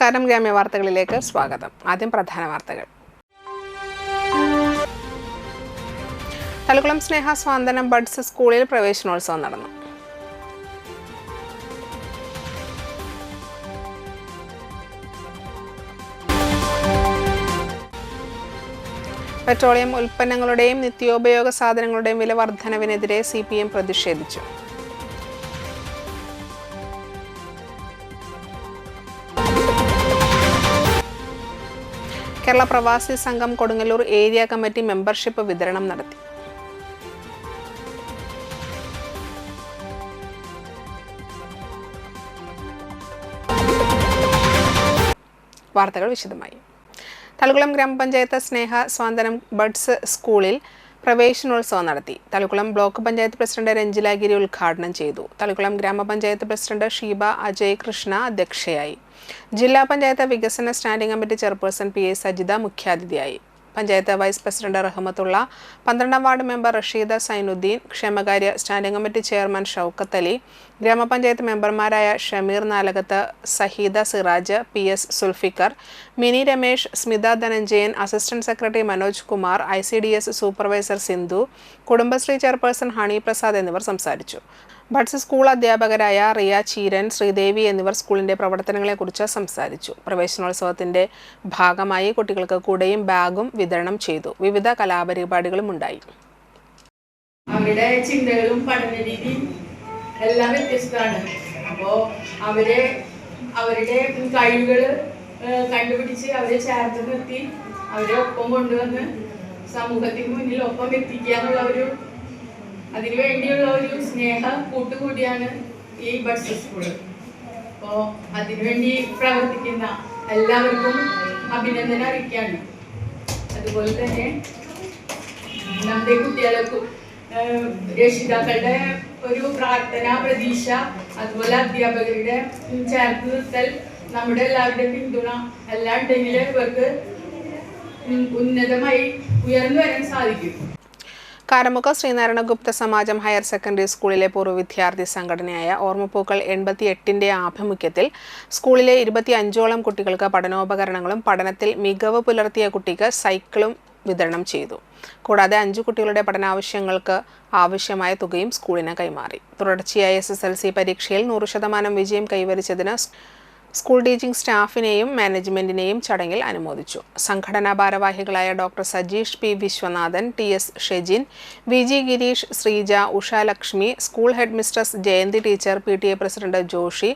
നമസ്കാരം, ഗ്രാമ്യ വാർത്തകളിലേക്ക് സ്വാഗതം. ആദ്യം പ്രധാന വാർത്തകൾ. തളിക്കുളം സ്നേഹ സ്വാന്തനം ബഡ്സ് സ്കൂളിൽ പ്രവേശനോത്സവം നടന്നു. പെട്രോളിയം ഉൽപ്പന്നങ്ങളുടെയും നിത്യോപയോഗ സാധനങ്ങളുടെയും വില വർധനവിനെതിരെ CPM പ്രതിഷേധിച്ചു. കേരള പ്രവാസി സംഘം കൊടുങ്ങല്ലൂർ ഏരിയ കമ്മിറ്റി മെമ്പർഷിപ്പ് വിതരണം നടത്തി. വാർത്തകൾ വിശദമായി. തളിക്കുളം ഗ്രാമപഞ്ചായത്ത് സ്നേഹ സ്വാന്തനം ബഡ്സ് സ്കൂളിൽ പ്രവേശനോത്സവം നടത്തി. തളിക്കുളം ബ്ലോക്ക് പഞ്ചായത്ത് പ്രസിഡന്റ് രഞ്ജില ഗിരി ഉദ്ഘാടനം ചെയ്തു. തളിക്കുളം ഗ്രാമപഞ്ചായത്ത് പ്രസിഡന്റ് ഷീബ അജയ് കൃഷ്ണ അധ്യക്ഷയായി. ജില്ലാ പഞ്ചായത്ത് വികസന standing committee chairperson PA Sajitha മുഖ്യാതിഥിയായി. പഞ്ചായത്ത് വൈസ് പ്രസിഡന്റ് റഹ്മത്തുള്ള, 12ാം വാർഡ് മെമ്പർ റഷീദ സൈനുദ്ദീൻ, ക്ഷേമകാര്യ standing committee chairman Shoukath Ali, ഗ്രാമപഞ്ചായത്ത് മെമ്പർമാരായ Shameer Nalakath, Saheeda Siraj, PS Sulfikar, Mini Ramesh, Smitha Dhananjayan, assistant secretary Manoj Kumar, ICDS supervisor Sindhu, Kudumbashree chairperson Honey Prasad എന്നിവർ സംസാരിച്ചു. ബഡ്സ് സ്കൂൾ അധ്യാപകരായ റിയ ചീരൻ, ശ്രീദേവി എന്നിവർ സ്കൂളിന്റെ പ്രവർത്തനങ്ങളെക്കുറിച്ച് സംസാരിച്ചു. പ്രവേശനോത്സവത്തിന്റെ ഭാഗമായി കുട്ടികൾക്ക് കുടയും ബാഗും വിതരണം ചെയ്തു. വിവിധ കലാപരിപാടികളും ഉണ്ടായി. അവരുടെ ചിന്തകളും പഠന രീതിയും എല്ലാം വ്യത്യസ്തമാണ്. അപ്പോൾ അവരുടെ കഴിവുകൾ കണ്ടുപിടിച്ച് അവരെ ചേർത്ത് നിർത്തി അവരെ ഒപ്പം കൊണ്ടുവന്ന് സമൂഹത്തിന് മുന്നിൽ ഒപ്പം എത്തിക്കുക എന്നുള്ള അതിനുവേണ്ടിയുള്ള ഒരു സ്നേഹ കൂട്ടുകൂടിയാണ് ഈ ബഡ്സ് സ്കൂൾ. അപ്പോൾ അതിനുവേണ്ടി പ്രവർത്തിക്കുന്ന എല്ലാവർക്കും അഭിനന്ദനം അറിയിക്കുകയാണ്. അതുപോലെ തന്നെ നമ്മുടെ കുട്ടികൾക്കും രക്ഷിതാക്കളുടെ ഒരു പ്രാർത്ഥന, പ്രതീക്ഷ, അതുപോലെ അധ്യാപകരുടെ ചേർത്ത് നിർത്തൽ, നമ്മുടെ എല്ലാവരുടെയും പിന്തുണ എല്ലാം ഉണ്ടെങ്കിൽ ഇവർക്ക് ഉന്നതമായി ഉയർന്നു വരാൻ സാധിക്കും. കാരമുഖ ശ്രീനാരായണ ഗുപ്ത സമാജം ഹയർ സെക്കൻഡറി സ്കൂളിലെ പൂർവ്വ വിദ്യാർത്ഥി സംഘടനയായ ഓർമ്മപ്പൂക്കൾ 88ന്റെ ആഭിമുഖ്യത്തിൽ സ്കൂളിലെ 25ഓളം കുട്ടികൾക്ക് പഠനോപകരണങ്ങളും പഠനത്തിൽ മികവ് പുലർത്തിയ കുട്ടിക്ക് സൈക്കിളും വിതരണം ചെയ്തു. കൂടാതെ 5 കുട്ടികളുടെ പഠനാവശ്യങ്ങൾക്ക് ആവശ്യമായ തുകയും സ്കൂളിന് കൈമാറി. തുടർച്ചയായ SSLC പരീക്ഷയിൽ 100% വിജയം കൈവരിച്ചതിന് സ്കൂൾ ടീച്ചിംഗ് സ്റ്റാഫിനെയും മാനേജ്മെന്റിനെയും ചടങ്ങിൽ അനുമോദിച്ചു. സംഘടനാ ഭാരവാഹികളായ doctor Sajeesh P Viswanathan, TS Shejin, VG Gireesh, Sreeja, Ushalakshmi, school head mistress Jayanthi teacher, PTA president Joshy,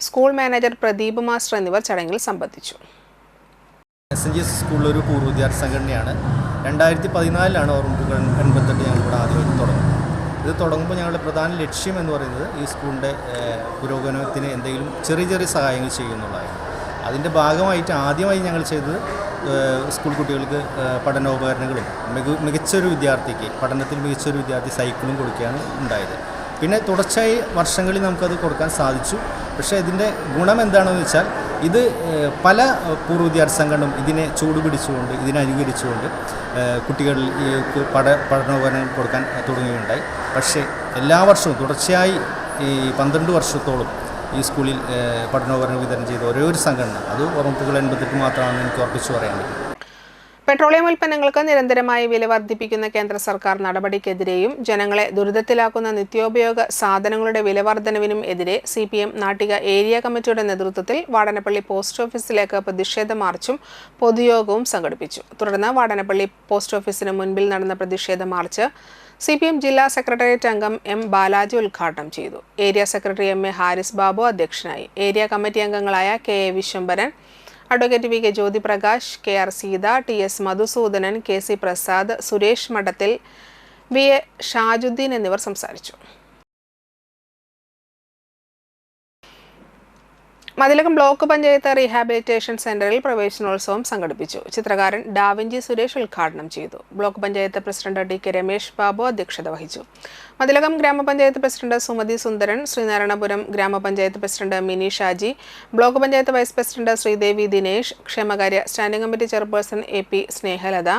school manager Pradeep master എന്നിവർ ചടങ്ങിൽ സംബന്ധിച്ചു. SNGS സ്കൂളിലൊരു പൂർവ്വ വിദ്യാർത്ഥി സംഘടനയാണ്. 2014 ഓർമ്മപ്പൂക്കൾ 88 ഞങ്ങളിവിടെ ആദ്യമായിട്ട് തുടങ്ങുന്നത്. ഇത് തുടങ്ങുമ്പോൾ ഞങ്ങളുടെ പ്രധാന ലക്ഷ്യം എന്ന് പറയുന്നത് ഈ സ്കൂളിൻ്റെ പുരോഗമനത്തിന് എന്തെങ്കിലും ചെറിയ സഹായങ്ങൾ ചെയ്യുന്നുള്ളതായിരുന്നു. അതിൻ്റെ ഭാഗമായിട്ട് ആദ്യമായി ഞങ്ങൾ ചെയ്തത് സ്കൂൾ കുട്ടികൾക്ക് പഠനോപകരണങ്ങളും മികച്ചൊരു വിദ്യാർത്ഥിക്ക് പഠനത്തിൽ മികച്ചൊരു വിദ്യാർത്ഥി സൈക്കിളും കൊടുക്കുകയാണ് ഉണ്ടായത്. പിന്നെ തുടർച്ചയായി വർഷങ്ങളിൽ നമുക്കത് കൊടുക്കാൻ സാധിച്ചു. പക്ഷേ ഇതിൻ്റെ ഗുണം എന്താണെന്ന് വെച്ചാൽ ഇത് പല പൂർവ്വ വിദ്യാർത്ഥി സംഘടനയും ഇതിനെ ചൂടുപിടിച്ചുകൊണ്ട് ഇതിനെ അനുകരിച്ചുകൊണ്ട് കുട്ടികളിൽ ഈ പഠനോപകരണം കൊടുക്കാൻ തുടങ്ങുകയുണ്ടായി. പക്ഷേ എല്ലാ വർഷവും തുടർച്ചയായി ഈ 12 വർഷത്തോളം ഈ സ്കൂളിൽ പഠനോപകരണം വിതരണം ചെയ്ത ഒരേ ഒരു സംഘടന അത് ഓർമ്മപ്പൂക്കൾ 88 മാത്രമാണെന്ന് എനിക്ക് ഉറപ്പിച്ചു പറയാൻ പറ്റും. പെട്രോളിയം ഉൽപ്പന്നങ്ങൾക്ക് നിരന്തരമായി വില വർദ്ധിപ്പിക്കുന്ന കേന്ദ്ര സർക്കാർ നടപടിക്കെതിരെയും ജനങ്ങളെ ദുരിതത്തിലാക്കുന്ന നിത്യോപയോഗ സാധനങ്ങളുടെ വില വർധനവിനും എതിരെ CPM നാട്ടിക ഏരിയ കമ്മിറ്റിയുടെ നേതൃത്വത്തിൽ വാടനപ്പള്ളി പോസ്റ്റ് ഓഫീസിലേക്ക് പ്രതിഷേധ മാർച്ചും പൊതുയോഗവും സംഘടിപ്പിച്ചു. തുടർന്ന് വാടനപ്പള്ളി പോസ്റ്റ് ഓഫീസിന് മുൻപിൽ നടന്ന പ്രതിഷേധ മാർച്ച് CPM ജില്ലാ സെക്രട്ടേറിയറ്റ് അംഗം M ബാലാജി ഉദ്ഘാടനം ചെയ്തു. Area secretary MA Haris Babu അധ്യക്ഷനായി. ഏരിയ കമ്മിറ്റി അംഗങ്ങളായ KA Vishwambharan, advocate VK Jyothi Prakash, KR Seetha, TS Madhusoodanan, KC Prasad, Suresh Madathil, VA Shajuddin എന്നിവർ സംസാരിച്ചു. മതിലകം ബ്ലോക്ക് പഞ്ചായത്ത് റീഹാബിലിറ്റേഷൻ സെന്ററിൽ പ്രവേശനോത്സവം സംഘടിപ്പിച്ചു. ചിത്രകാരൻ ഡാവിഞ്ചി സുരേഷ് ഉദ്ഘാടനം ചെയ്തു. Block panchayat president DK Ramesh Babu അധ്യക്ഷത വഹിച്ചു. മതിലകം ഗ്രാമപഞ്ചായത്ത് പ്രസിഡന്റ് സുമതി സുന്ദരൻ, ശ്രീനാരായണപുരം ഗ്രാമപഞ്ചായത്ത് president Mini Shaji, block panchayat vice president Sreedevi Dinesh, ക്ഷേമകാര്യ standing committee chairperson AP Snehalatha,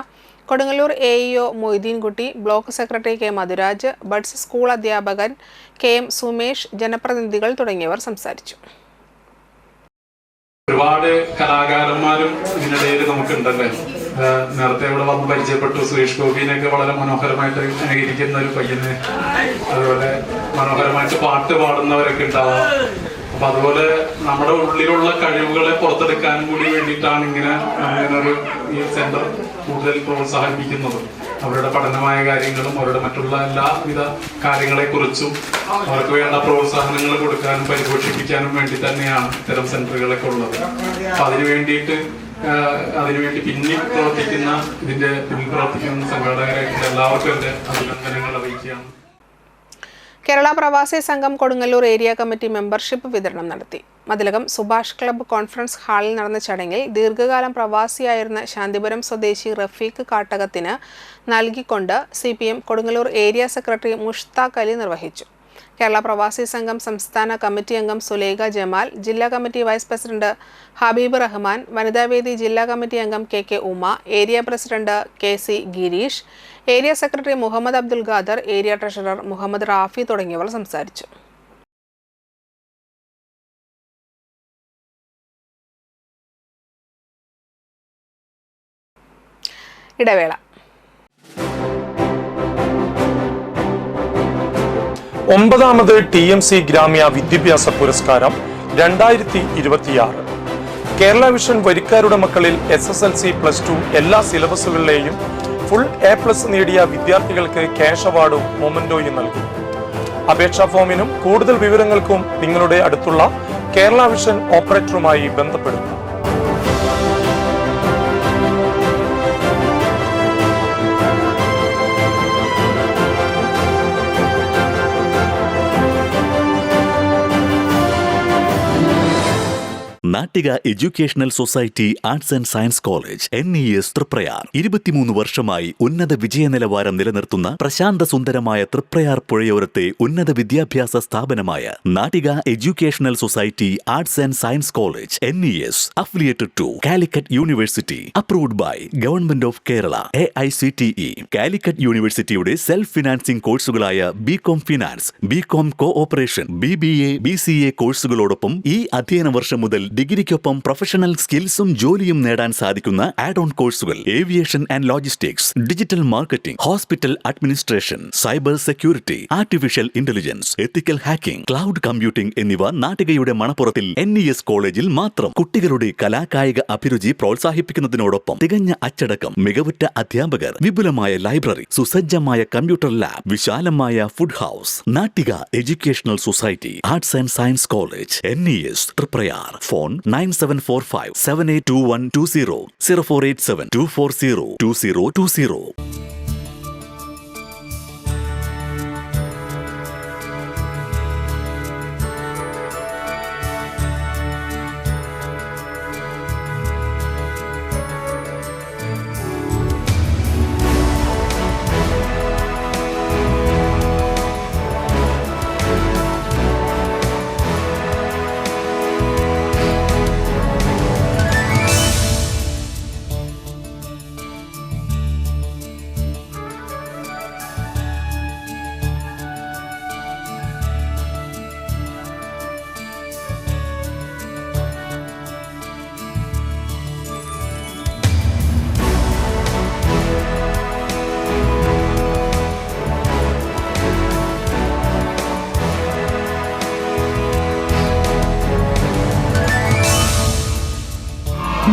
Kodungallur AEO Moideenkutty, block secretary K Madhuraj, buds school അധ്യാപകൻ KM സുമേഷ്, ജനപ്രതിനിധികൾ തുടങ്ങിയവർ സംസാരിച്ചു. ഒരുപാട് കലാകാരന്മാരും ഇതിനിടയിൽ നമുക്കുണ്ടല്ലേ. നേരത്തെ ഇവിടെ വന്ന് പരിചയപ്പെട്ടു സുരേഷ് ഗോപിനെയൊക്കെ വളരെ മനോഹരമായിട്ട് അനുകരിക്കുന്ന ഒരു പയ്യന്, അതുപോലെ മനോഹരമായിട്ട് പാട്ട് പാടുന്നവരൊക്കെ ഉണ്ടാവാം. അപ്പൊ അതുപോലെ നമ്മുടെ ഉള്ളിലുള്ള കഴിവുകളെ പുറത്തെടുക്കാനും കൂടി വേണ്ടിയിട്ടാണ് ഇങ്ങനൊരു ഈ സെന്റർ കൂടുതൽ പ്രോത്സാഹിപ്പിക്കുന്നത്. അവരുടെ പഠനമായ കാര്യങ്ങളും അവരുടെ മറ്റുള്ള എല്ലാവിധ കാര്യങ്ങളെക്കുറിച്ചും അവർക്ക് വേണ്ട പ്രോത്സാഹനങ്ങൾ കൊടുക്കാനും പരിപോഷിപ്പിക്കാനും വേണ്ടി തന്നെയാണ് ഇത്തരം സെന്ററുകളൊക്കെ ഉള്ളത്. അപ്പൊ അതിനുവേണ്ടി പിന്നിൽ പ്രവർത്തിക്കുന്ന സംഘാടകരായിട്ടുള്ള എല്ലാവർക്കും എന്റെ അഭിനന്ദനങ്ങൾ അറിയിക്കുകയാണ്. കേരള പ്രവാസി സംഘം കൊടുങ്ങല്ലൂർ ഏരിയ കമ്മിറ്റി മെമ്പർഷിപ്പ് വിതരണം നടത്തി. മതിലകം സുഭാഷ് ക്ലബ്ബ് കോൺഫറൻസ് ഹാളിൽ നടന്ന ചടങ്ങിൽ ദീർഘകാലം പ്രവാസിയായിരുന്ന ശാന്തിപുരം സ്വദേശി റഫീഖ് കാട്ടകത്തിന് നൽകിക്കൊണ്ട് CPM Kodungallur area secretary Mushtaq Ali നിർവഹിച്ചു. കേരള പ്രവാസി സംഘം സംസ്ഥാന കമ്മിറ്റി അംഗം സുലേഖ ജമാൽ, ജില്ലാ committee vice president Habeeb Rahman, വനിതാവേദി ജില്ലാ കമ്മിറ്റി അംഗം KK Uma, area president KC Gireesh, area secretary Muhammad Abdul Khader, area treasurer Muhammad Rafi തുടങ്ങിയവർ സംസാരിച്ചു. ഇടവേള. ഒമ്പതാമത് TMC ഗ്രാമ്യ വിദ്യാഭ്യാസ പുരസ്കാരം 2026 കേരള വിഷൻ വരിക്കാരുടെ മക്കളിൽ SSLC +2 എല്ലാ സിലബസുകളിലെയും ഫുൾ A+ നേടിയ വിദ്യാർത്ഥികൾക്ക് ക്യാഷ് അവാർഡും മൊമെന്റോയും നൽകും. അപേക്ഷാ ഫോമിനും കൂടുതൽ വിവരങ്ങൾക്കും നിങ്ങളുടെ അടുത്തുള്ള കേരള വിഷൻ ഓപ്പറേറ്ററുമായി ബന്ധപ്പെടുക. Nattika educational society arts and science college NES Triprayar 23 വർഷമായി ഉന്നത വിജയ നിലവാരം നിലനിർത്തുന്ന പ്രശാന്ത സുന്ദരമായ തൃപ്രയാർ പുഴയോരത്തെ ഉന്നത വിദ്യാഭ്യാസ സ്ഥാപനമായ Nattika educational society arts and science college NES affiliated to Calicut university, approved by government of Kerala, AICTE. Calicut യൂണിവേഴ്സിറ്റിയുടെ സെൽഫ് ഫിനാൻസിംഗ് കോഴ്സുകളായ BCom finance, BCom cooperation, BBA, BCA കോഴ്സുകളോടൊപ്പം ഈ അധ്യയന വർഷം മുതൽ ഡിഗ്രിക്കൊപ്പം പ്രൊഫഷണൽ സ്കിൽസും ജോലിയും നേടാൻ സാധിക്കുന്ന ആഡ് ഓൺ കോഴ്സുകൾ aviation and logistics, digital marketing, hospital administration, cyber security, artificial intelligence, ethical hacking, cloud computing എന്നിവ നാട്ടികയുടെ മണപ്പുറത്തിൽ NES കോളേജിൽ മാത്രം. കുട്ടികളുടെ കലാകായിക അഭിരുചി പ്രോത്സാഹിപ്പിക്കുന്നതിനോടൊപ്പം തികഞ്ഞ അച്ചടക്കം, മികവുറ്റ അധ്യാപകർ, വിപുലമായ ലൈബ്രറി, സുസജ്ജമായ കമ്പ്യൂട്ടർ ലാബ്, വിശാലമായ food house. Nattika educational society arts and science college NES Triprayar. Phone 9745782120 048724022020.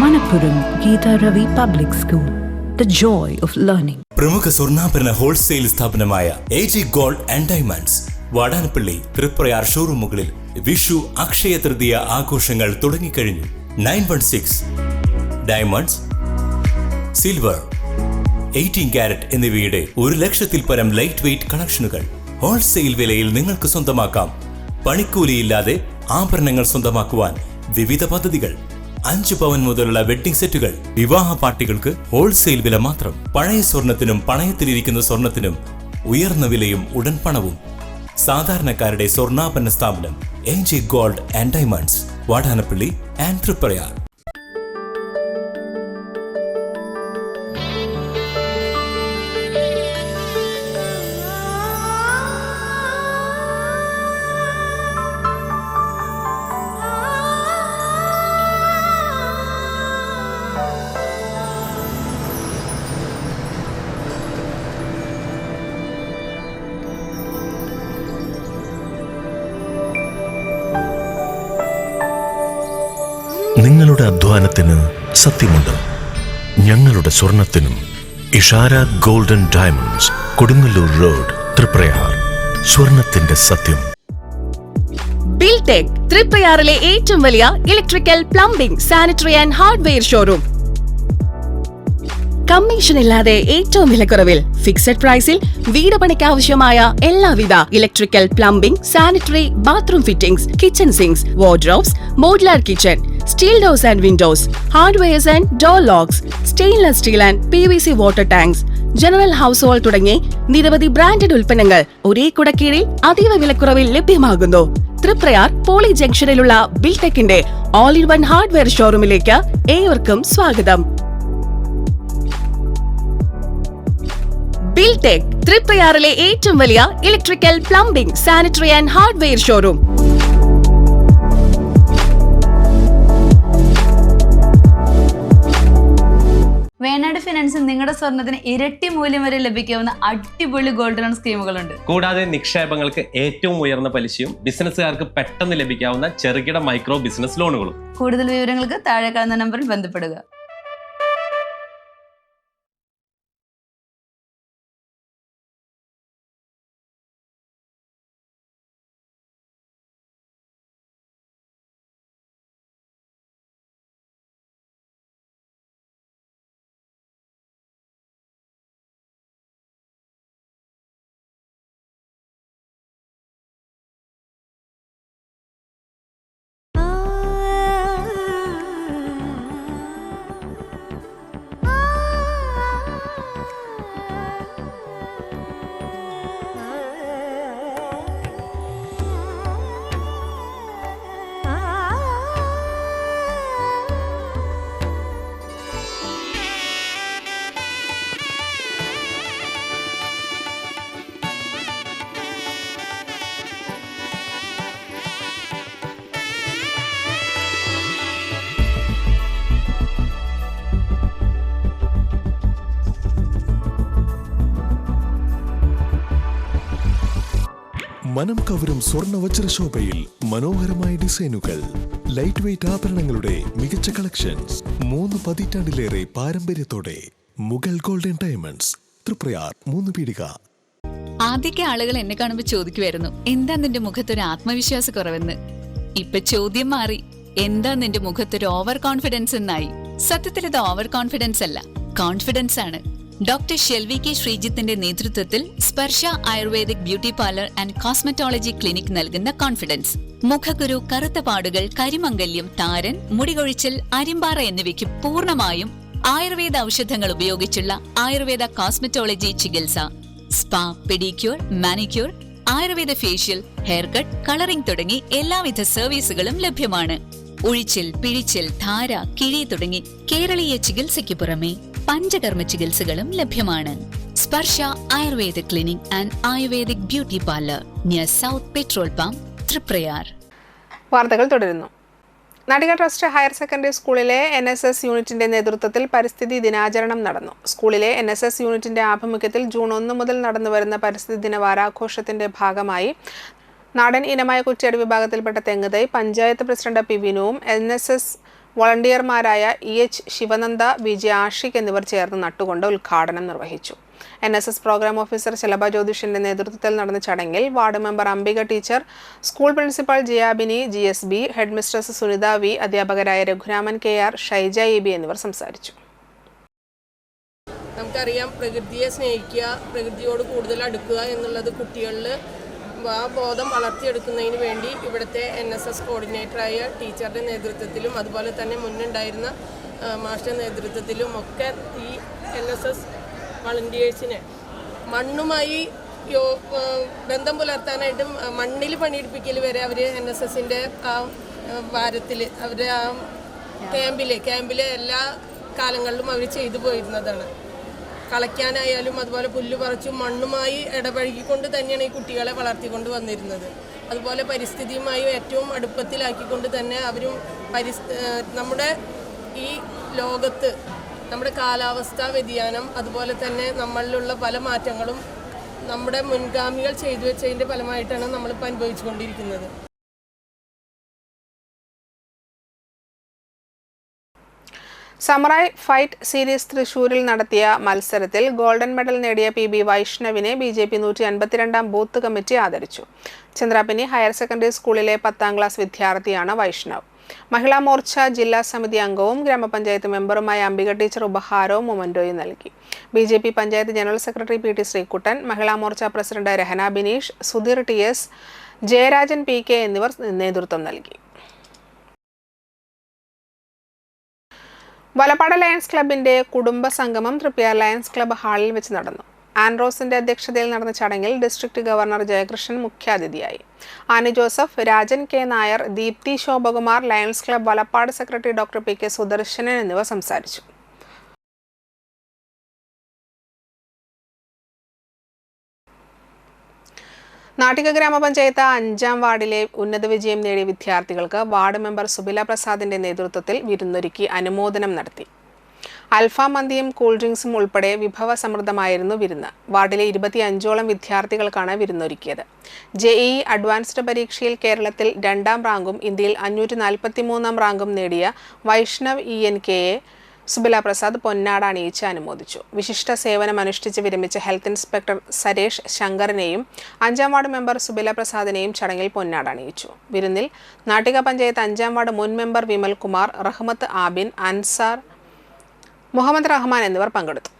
Manappuram Geeta Ravi Public School, the joy of learning. പ്രമുഖ സ്വർണ്ണാഭരണ ഹോൾസെയിൽ സ്ഥാപനമായ AG gold and diamonds Vadanappally Triprayar ഷോറൂമുകളിൽ വിഷു അക്ഷയ തൃതീയ ആഘോഷങ്ങൾ തുടങ്ങിക്കഴിഞ്ഞു. 916 ഡയമണ്ട്സ്, സിൽവർ, 18 കാരറ്റ് എന്നിവയുടെ 1,00,000-ൽ പരം ലൈറ്റ് വെയ്റ്റ് കളക്ഷനുകൾ ഹോൾസെയിൽ വിലയിൽ നിങ്ങൾക്ക് സ്വന്തമാക്കാം. പണിക്കൂലിയില്ലാതെ ആഭരണങ്ങൾ സ്വന്തമാക്കുവാൻ വിവിധ പദ്ധതികൾ. 5 പവൻ മുതലുള്ള വെഡ്ഡിംഗ് സെറ്റുകൾ. വിവാഹ പാർട്ടികൾക്ക് ഹോൾസെയിൽ വില മാത്രം. പഴയ സ്വർണത്തിനും പണയത്തിലിരിക്കുന്ന സ്വർണത്തിനും ഉയർന്ന വിലയും ഉടൻ പണവും. സാധാരണക്കാരുടെ സ്വർണ്ണാഭരണ സ്ഥാപനം AG gold and diamonds, Vadanappally and Triprayar. നിങ്ങളുടെ അധ്വാനത്തിന് സത്യമുണ്ട്. ഞങ്ങളുടെ സ്വർണത്തിനും. Ishara golden diamonds, Kodungallur road, Triprayar. സ്വർണത്തിന്റെ സത്യം. ബിൽടെക് തൃപ്രയാറിലെ ഏറ്റവും വലിയ electrical, plumbing, sanitary and hardware showroom. Commission ഇല്ലാതെ ഏറ്റവും വിലക്കുറവിൽ ഫിക്സഡ് പ്രൈസിൽ വീട് പണിക്ക് ആവശ്യമായ എല്ലാവിധ electrical, plumbing, sanitary, bathroom fittings, kitchen sinks, wardrobes, modular kitchen, steel doors and windows, hardwares and door locks, stainless steel and PVC water tanks, general house hold തുടങ്ങി നിരവധി ബ്രാൻഡഡ് ഉൽപ്പന്നങ്ങൾ ഒരേ കുടക്കീഴിൽ അതീവ വിലക്കുറവിൽ ലഭ്യമാകുന്നു. തൃപ്രയാർ പോളി ജംഗ്ഷനിലുള്ള ബിൽടെക്കിന്റെ ഓൾ ഇൻ വൺ ഹാർഡ്വെയർ ഷോറൂമിലേക്ക് ഏവർക്കും സ്വാഗതം. ബിൽടെക് തൃപ്രയാറിലെ ഏറ്റവും വലിയ electrical, plumbing, sanitary and hardware showroom. Venad ഫിനാൻസിൽ നിങ്ങളുടെ സ്വർണ്ണത്തിന് ഇരട്ടി മൂല്യം വരെ ലഭിക്കാവുന്ന അടിപൊളി ഗോൾഡ് ലോൺ സ്കീമുകളുണ്ട്. കൂടാതെ നിക്ഷേപങ്ങൾക്ക് ഏറ്റവും ഉയർന്ന പലിശയും ബിസിനസ്സുകാർക്ക് പെട്ടെന്ന് ലഭിക്കാവുന്ന ചെറുകിട മൈക്രോ ബിസിനസ് ലോണുകളും. കൂടുതൽ വിവരങ്ങൾക്ക് താഴെ കാണുന്ന നമ്പറിൽ ബന്ധപ്പെടുക. മനം കവരും സ്വർണ്ണ വജ്രശോഭയിൽ മനോഹരമായ ഡിസൈനുകൾ, ലൈറ്റ് വെയ്റ്റ് ആഭരണങ്ങളുടെ മികച്ച കളക്ഷൻസ്, 3 പതിറ്റാണ്ടിലേറെ പാരമ്പര്യത്തോടെ മുഗൾ ഗോൾഡൻ ഡയമണ്ട്സ്, തൃപ്രയാർ, 3 പീടിക. ആദ്യമൊക്കെ ആളുകൾ എന്നെ കാണുമ്പോൾ ചോദിക്കുമായിരുന്നു, എന്താ നിന്റെ മുഖത്തൊരു ആത്മവിശ്വാസ കുറവെന്ന്. ഇപ്പൊ ചോദ്യം മാറി, എന്താ നിന്റെ മുഖത്തൊരു ഓവർ കോൺഫിഡൻസ് എന്നായി. സത്യത്തിൽ ഇത് ഓവർ കോൺഫിഡൻസ് അല്ല, കോൺഫിഡൻസ് ആണ്. ഡോക്ടർ ഷെൽവി കെ ശ്രീജിത്തിന്റെ നേതൃത്വത്തിൽ Sparsha ayurvedic beauty parlour and cosmetology clinic നൽകുന്ന കോൺഫിഡൻസ്. മുഖക്കുരു, കറുത്ത പാടുകൾ, കരിമംഗല്യം, താരൻ, മുടികൊഴിച്ചിൽ, അരിമ്പാറ എന്നിവയ്ക്ക് പൂർണ്ണമായും ആയുർവേദ ഔഷധങ്ങൾ ഉപയോഗിച്ചുള്ള ആയുർവേദ കോസ്മെറ്റോളജി ചികിത്സ. Spa, pedicure, manicure, Ayurveda facial, hair cut, colouring തുടങ്ങി എല്ലാവിധ സർവീസുകളും ലഭ്യമാണ്. ഉഴിച്ചിൽ, പിഴിച്ചിൽ, ധാര, കിഴി തുടങ്ങി കേരളീയ ചികിത്സയ്ക്ക് പുറമെ പഞ്ചകർമ്മ ചികിത്സകളും ലഭ്യമാണ്. Sparsha Ayurveda clinic and ayurvedic beauty parlour near south petrol pump, Triprayar. വാർത്തകൾ തുടരുന്നു. നടിക ട്രസ്റ്റ് ഹയർ സെക്കൻഡറി സ്കൂളിലെ NSS യൂണിറ്റിന്റെ നേതൃത്വത്തിൽ പരിസ്ഥിതി ദിനാചരണം നടന്നു. സ്കൂളിലെ NSS യൂണിറ്റിന്റെ ആഭിമുഖ്യത്തിൽ ജൂൺ 1 മുതൽ നടന്നുവരുന്ന പരിസ്ഥിതി ദിന വാരാഘോഷത്തിന്റെ ഭാഗമായി നാടൻ ഇനമായ കുറ്റ്യാടി വിഭാഗത്തിൽപ്പെട്ട തെങ്ങുതൈ പഞ്ചായത്ത് പ്രസിഡന്റ് പി വിനുവും NSS വോളണ്ടിയർമാരായ EH ശിവനന്ദ, VJ ആഷിഖ് എന്നിവർ ചേർന്ന് നട്ടുകൊണ്ട് ഉദ്ഘാടനം നിർവഹിച്ചു. NSS പ്രോഗ്രാം ഓഫീസർ ശലഭ ജ്യോതിഷിന്റെ നേതൃത്വത്തിൽ നടന്ന ചടങ്ങിൽ ward member Ambika teacher, school principal Jayabini GSB, head mistress Sunitha V, അധ്യാപകരായ രഘുരാമൻ KR, ഷൈജ EB എന്നിവർ സംസാരിച്ചു. നമുക്കറിയാം, പ്രകൃതിയെ സ്നേഹിക്കുക, പ്രകൃതിയോട് കൂടുതൽ അടുക്കുക എന്നുള്ളത് കുട്ടികളിൽ ആ ബോധം വളർത്തിയെടുക്കുന്നതിന് വേണ്ടി ഇവിടുത്തെ NSS കോർഡിനേറ്ററായ ടീച്ചറുടെ നേതൃത്വത്തിലും അതുപോലെ തന്നെ മുന്നുണ്ടായിരുന്ന മാസ്റ്റർ നേതൃത്വത്തിലും ഒക്കെ ഈ NSS വളണ്ടിയേഴ്സിനെ മണ്ണുമായി ബന്ധം പുലർത്താനായിട്ടും മണ്ണിൽ പണിയെടുപ്പിക്കൽ വരെ അവർ NSSൻ്റെ ആ വാരത്തിൽ അവരുടെ ആ ക്യാമ്പിലെ എല്ലാ കാലങ്ങളിലും അവർ ചെയ്തു പോയിരുന്നതാണ്. കളയ്ക്കാനായാലും അതുപോലെ പുല്ല് പറിച്ചും മണ്ണുമായി ഇടപഴകിക്കൊണ്ട് തന്നെയാണ് ഈ കുട്ടികളെ വളർത്തിക്കൊണ്ട് വന്നിരുന്നത്. അതുപോലെ പരിസ്ഥിതിയുമായി ഏറ്റവും അടുപ്പത്തിലാക്കിക്കൊണ്ട് തന്നെ അവരും നമ്മുടെ ഈ ലോകത്ത് നമ്മുടെ കാലാവസ്ഥാ വ്യതിയാനം അതുപോലെ തന്നെ നമ്മളിലുള്ള പല മാറ്റങ്ങളും നമ്മുടെ മുൻഗാമികൾ ചെയ്തു വെച്ചതിൻ്റെ ഫലമായിട്ടാണ് നമ്മളിപ്പോൾ അനുഭവിച്ചുകൊണ്ടിരിക്കുന്നത്. സമുറായ് ഫൈറ്റ് സീരീസ് തൃശൂരിൽ നടത്തിയ മത്സരത്തിൽ ഗോൾഡൻ മെഡൽ നേടിയ PB വൈഷ്ണവിനെ BJP 152 ബൂത്ത് കമ്മിറ്റി ആദരിച്ചു. ചന്ദ്രാപിന്നി ഹയർ സെക്കൻഡറി സ്കൂളിലെ 10ാം ക്ലാസ് വിദ്യാർത്ഥിയാണ് വൈഷ്ണവ്. മഹിളാ മോർച്ച ജില്ലാ സമിതി അംഗവും ഗ്രാമപഞ്ചായത്ത് മെമ്പറുമായ അംബിക ടീച്ചർ ഉപഹാരവും മൊമന്റോയും നൽകി. BJP panchayat general secretary PT Sreekuttan, Mahila Morcha president Rahana Bineesh, Sudheer TS, Jayarajan PK എന്നിവർ നേതൃത്വം നൽകി. വലപ്പാട് ലയൺസ് ക്ലബിന്റെ കുടുംബ സംഗമം തൃപ്യാർ ലയൺസ് ക്ലബ് ഹാളിൽ വെച്ച് നടന്നു. ആൻഡ്രോസിന്റെ അധ്യക്ഷതയിൽ നടന്ന ചടങ്ങിൽ ഡിസ്ട്രിക്ട് ഗവർണർ ജയകൃഷ്ണൻ മുഖ്യാതിഥിയായി. Annie Joseph, Rajan K. Nair, Deepthi Shobhakumar, lions club Valappad secretary doctor PK Sudarshanan എന്നിവർ സംസാരിച്ചു. നാട്ടിക ഗ്രാമപഞ്ചായത്ത് 5ാം വാർഡിലെ ഉന്നത വിജയം നേടിയ വിദ്യാർത്ഥികൾക്ക് വാർഡ് മെമ്പർ സുബില പ്രസാദിന്റെ നേതൃത്വത്തിൽ വിരുന്നൊരുക്കി അനുമോദനം നടത്തി. അൽഫ മന്തിയും കൂൾ ഡ്രിങ്ക്സും ഉൾപ്പെടെ വിഭവസമൃദ്ധമായിരുന്നു വിരുന്ന്. വാർഡിലെ 25ഓളം വിദ്യാർത്ഥികൾക്കാണ് വിരുന്നൊരുക്കിയത്. JEE അഡ്വാൻസ്ഡ് പരീക്ഷയിൽ കേരളത്തിൽ 2ാം റാങ്കും ഇന്ത്യയിൽ 543ാം റാങ്കും നേടിയ വൈഷ്ണവ് ENKയെ സുബില പ്രസാദ് പൊന്നാട അണിയിച്ച് അനുമോദിച്ചു. വിശിഷ്ട സേവനം അനുഷ്ഠിച്ച് വിരമിച്ച ഹെൽത്ത് ഇൻസ്പെക്ടർ സരേഷ് ശങ്കറിനെയും 5ാം വാർഡ് മെമ്പർ സുബില പ്രസാദിനെയും ചടങ്ങിൽ പൊന്നാട അണിയിച്ചു. വിരുന്നിൽ നാട്ടിക പഞ്ചായത്ത് 5ാം വാർഡ് മുൻ മെമ്പർ വിമൽ കുമാർ, റഹ്മത്ത് ആബിൻ, അൻസാർ, മുഹമ്മദ് റഹ്മാൻ എന്നിവർ പങ്കെടുത്തു.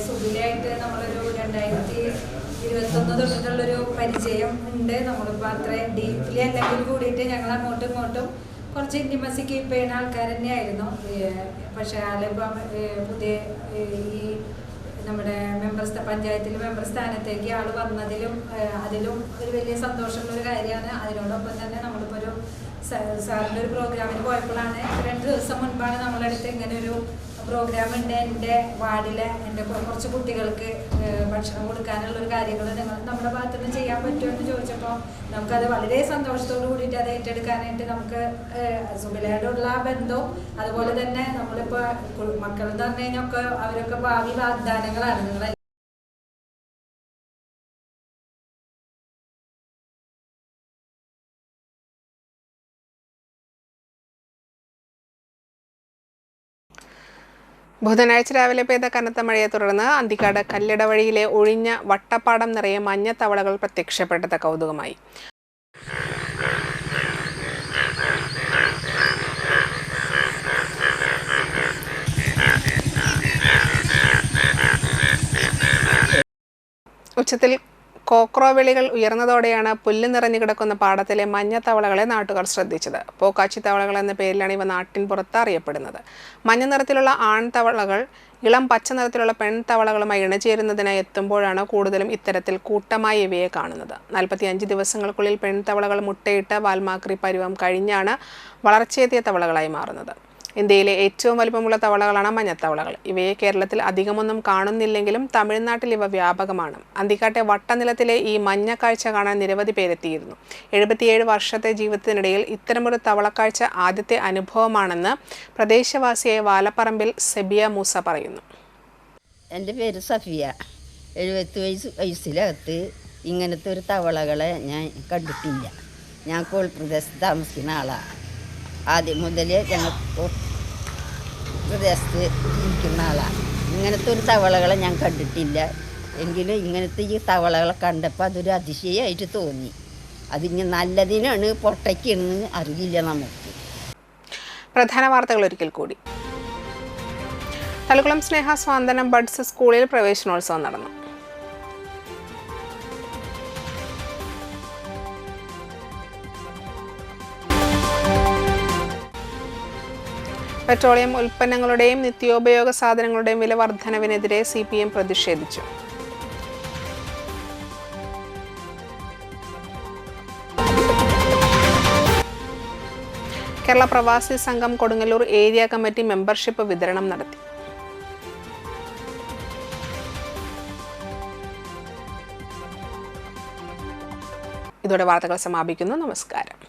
സുബിലയായിട്ട് നമ്മളൊരു 2021 തൊട്ടിട്ടുള്ളൊരു പരിചയം ഉണ്ട്. നമ്മളിപ്പോൾ അത്ര ഡീപ്ലി അല്ലെങ്കിൽ കൂടിയിട്ട് ഞങ്ങൾ അങ്ങോട്ടും ഇങ്ങോട്ടും കുറച്ച് ഇൻറ്റിമസി കീപ്പ് ചെയ്യുന്ന ആൾക്കാർ തന്നെയായിരുന്നു. പക്ഷേ ആളിപ്പം പുതിയ ഈ നമ്മുടെ പഞ്ചായത്തിൽ മെമ്പർ സ്ഥാനത്തേക്ക് ആൾ വന്നതിലും അതിലും ഒരു വലിയ സന്തോഷമുള്ളൊരു കാര്യമാണ്. അതിനോടൊപ്പം തന്നെ നമ്മളിപ്പോൾ ഒരു സാറിൻ്റെ ഒരു പ്രോഗ്രാമിന് പോയപ്പോഴാണ് 2 ദിവസം മുൻപാണ് നമ്മളടുത്ത് ഇങ്ങനെ ഒരു പ്രോഗ്രാം ഉണ്ട്, എൻ്റെ വാർഡിലെ എൻ്റെ കുറച്ച് കുട്ടികൾക്ക് ഭക്ഷണം കൊടുക്കാനുള്ളൊരു കാര്യങ്ങൾ നമ്മുടെ ഭാഗത്തു നിന്ന് ചെയ്യാൻ പറ്റുമോ എന്ന് ചോദിച്ചപ്പോൾ നമുക്കത് വളരെ സന്തോഷത്തോടു കൂടിയിട്ട് അത് ഏറ്റെടുക്കാനായിട്ട് നമുക്ക് സുബിലയോടുള്ള ബന്ധവും അതുപോലെ തന്നെ നമ്മളിപ്പോൾ മക്കളെന്ന് പറഞ്ഞു കഴിഞ്ഞാൽ ഒക്കെ അവരൊക്കെ ഭാവി വാഗ്ദാനങ്ങളാണ്. നിങ്ങൾ ബുധനാഴ്ച രാവിലെ പെയ്ത കനത്ത മഴയെ തുടർന്ന് അന്തിക്കാട് കല്ലിട വഴിയിലെ ഒഴിഞ്ഞ വട്ടപ്പാടം നിറയെ മഞ്ഞത്തവളകൾ പ്രത്യക്ഷപ്പെട്ടത് കൗതുകമായി. ഉച്ചത്തിൽ കോക്രോവിളികൾ ഉയർന്നതോടെയാണ് പുല്ല് നിറഞ്ഞു കിടക്കുന്ന പാടത്തിലെ മഞ്ഞത്തവളകളെ നാട്ടുകാർ ശ്രദ്ധിച്ചത്. പോക്കാച്ചി തവളകൾ എന്ന പേരിലാണ് ഇവ നാട്ടിൻ പുറത്ത് അറിയപ്പെടുന്നത്. മഞ്ഞ നിറത്തിലുള്ള ആൺതവളകൾ ഇളം പച്ച നിറത്തിലുള്ള പെൺതവളകളുമായി ഇണചേരുന്നതിനായി എത്തുമ്പോഴാണ് കൂടുതലും ഇത്തരത്തിൽ കൂട്ടമായി ഇവയെ കാണുന്നത്. 45 ദിവസങ്ങൾക്കുള്ളിൽ പെൺതവളകൾ മുട്ടയിട്ട് വാൽമാക്രി പരുവം കഴിഞ്ഞാണ് വളർച്ചയെത്തിയ തവളകളായി മാറുന്നത്. ഇന്ത്യയിലെ ഏറ്റവും വലിപ്പമുള്ള തവളകളാണ് മഞ്ഞത്തവളകൾ. ഇവയെ കേരളത്തിൽ അധികമൊന്നും കാണുന്നില്ലെങ്കിലും തമിഴ്നാട്ടിൽ ഇവ വ്യാപകമാണ്. അന്തിക്കാട്ടെ വട്ടനിലത്തിലെ ഈ മഞ്ഞ കാഴ്ച കാണാൻ നിരവധി പേരെത്തിയിരുന്നു. 77 വർഷത്തെ ജീവിതത്തിനിടയിൽ ഇത്തരമൊരു തവളക്കാഴ്ച ആദ്യത്തെ അനുഭവമാണെന്ന് പ്രദേശവാസിയായ വാലപ്പറമ്പിൽ സെബിയ മൂസ പറയുന്നു. എൻ്റെ പേര് സഫിയ. 70 വയസ്സിനകത്ത് ഇങ്ങനത്തെ ഒരു തവളകളെ ഞാൻ കണ്ടിട്ടില്ല. ഞാൻ കോൾ പ്രദേശത്ത് താമസിക്കുന്ന ആളാണ്. ആദ്യം മുതൽ ഞങ്ങൾ പ്രദേശത്ത് ജീവിക്കുന്ന ആളാണ്. ഇങ്ങനത്തെ ഒരു തവളകളെ ഞാൻ കണ്ടിട്ടില്ല. എങ്കിലും ഇങ്ങനത്തെ ഈ തവളകളെ കണ്ടപ്പോൾ അതൊരു അതിശയമായിട്ട് തോന്നി. അതിന് നല്ലതിനാണ് പൊട്ടയ്ക്കെന്ന് അറിയില്ല നമുക്ക്. പ്രധാന വാർത്തകൾ ഒരിക്കൽ കൂടി. തളിക്കുളം സ്നേഹ സ്വാന്തനം ബഡ്സ് സ്കൂളിൽ പ്രവേശനോത്സവം നടന്നു. പെട്രോളിയം ഉൽപ്പന്നങ്ങളുടെയും നിത്യോപയോഗ സാധനങ്ങളുടെയും വില വർധനവിനെതിരെ CPM പ്രതിഷേധിച്ചു. കേരള പ്രവാസി സംഘം കൊടുങ്ങല്ലൂർ ഏരിയ കമ്മിറ്റി മെമ്പർഷിപ്പ് വിതരണം നടത്തി. ഇതോടെ വാർത്തകൾ സമാപിക്കുന്നു. നമസ്കാരം.